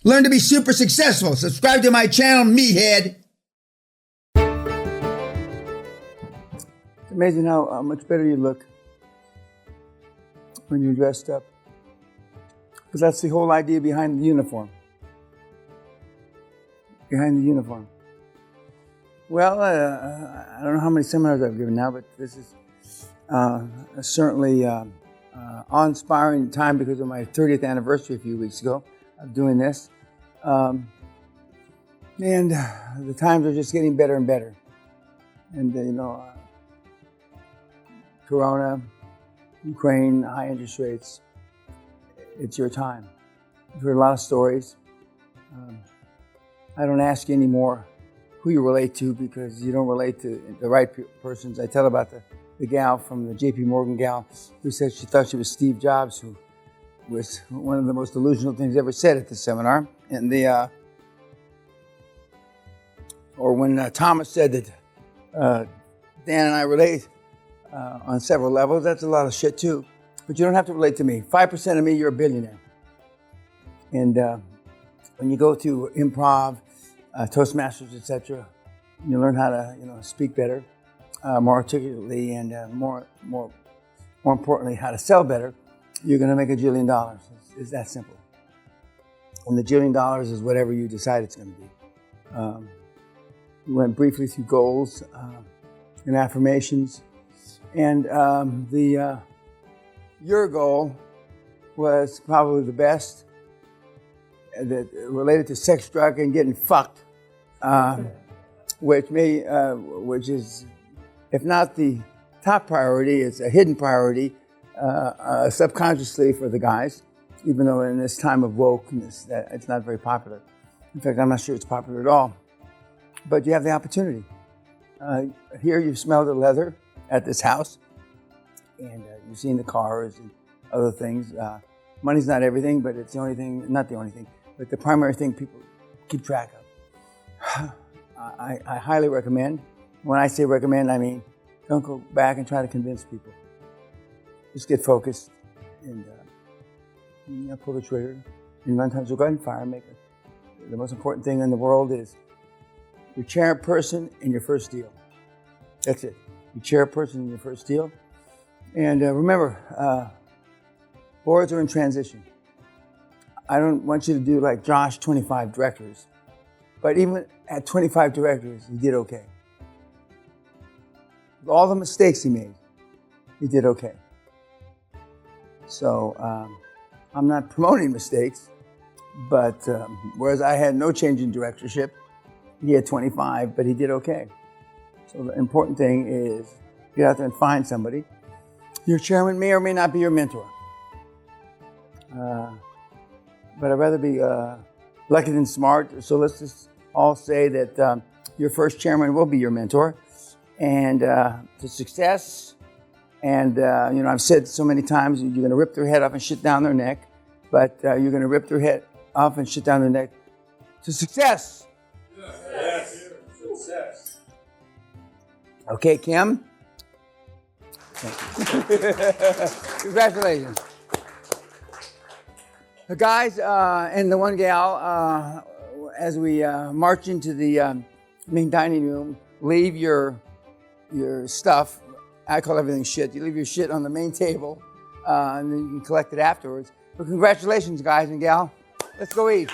Learn to be super successful. Subscribe to my channel, Meathead. It's amazing how much better you look when you're dressed up. Because that's the whole idea behind the uniform. Behind the uniform. Well, I don't know how many seminars I've given now, but this is certainly awe-inspiring time because of my 30th anniversary a few weeks ago of doing this. And the times are just getting better and better. And, Corona, Ukraine, high interest rates, it's your time. I've heard a lot of stories. I don't ask you anymore who you relate to because you don't relate to the right persons. I tell about the gal from the JP Morgan gal who said she thought she was Steve Jobs, who was one of the most delusional things ever said at the seminar. And or when Thomas said that Dan and I relate on several levels, that's a lot of shit too. But you don't have to relate to me. 5% of me, you're a billionaire. And when you go to improv, Toastmasters, etc., you learn how to, speak better, more articulately, and more importantly, how to sell better. You're going to make $1 jillion. It's that simple. And the $1 jillion is whatever you decide it's going to be. We went briefly through goals and affirmations, and your goal was probably the best, that related to sex, drug, and getting fucked, which is, if not the top priority, it's a hidden priority subconsciously for the guys, even though in this time of wokeness, that it's not very popular. In fact, I'm not sure it's popular at all. But you have the opportunity. Here you've smelled the leather at this house, and you've seen the cars and other things. Money's not everything, but it's the only thing, not the only thing, but the primary thing people keep track of. I highly recommend. When I say recommend, I mean don't go back and try to convince people. Just get focused and pull the trigger. And sometimes you'll go ahead and fire. The most important thing in the world is your chairperson and your first deal. That's it. Your chairperson and your first deal. And remember, boards are in transition. I don't want you to do like Josh, 25 directors. But even at 25 directors, he did okay. With all the mistakes he made, he did okay. So I'm not promoting mistakes, but whereas I had no change in directorship, he had 25, but he did okay. So the important thing is get out there and find somebody. Your chairman may or may not be your mentor. But I'd rather be lucky than smart. So let's just all say that your first chairman will be your mentor. And to success, and I've said so many times, you're going to rip their head off and shit down their neck, but you're going to rip their head off and shit down their neck to success. Yes. Success. Okay, Kim? Congratulations. The guys and the one gal, as we march into the main dining room, leave your stuff. I call everything shit. You leave your shit on the main table, and then you can collect it afterwards. But congratulations, guys and gal. Let's go eat.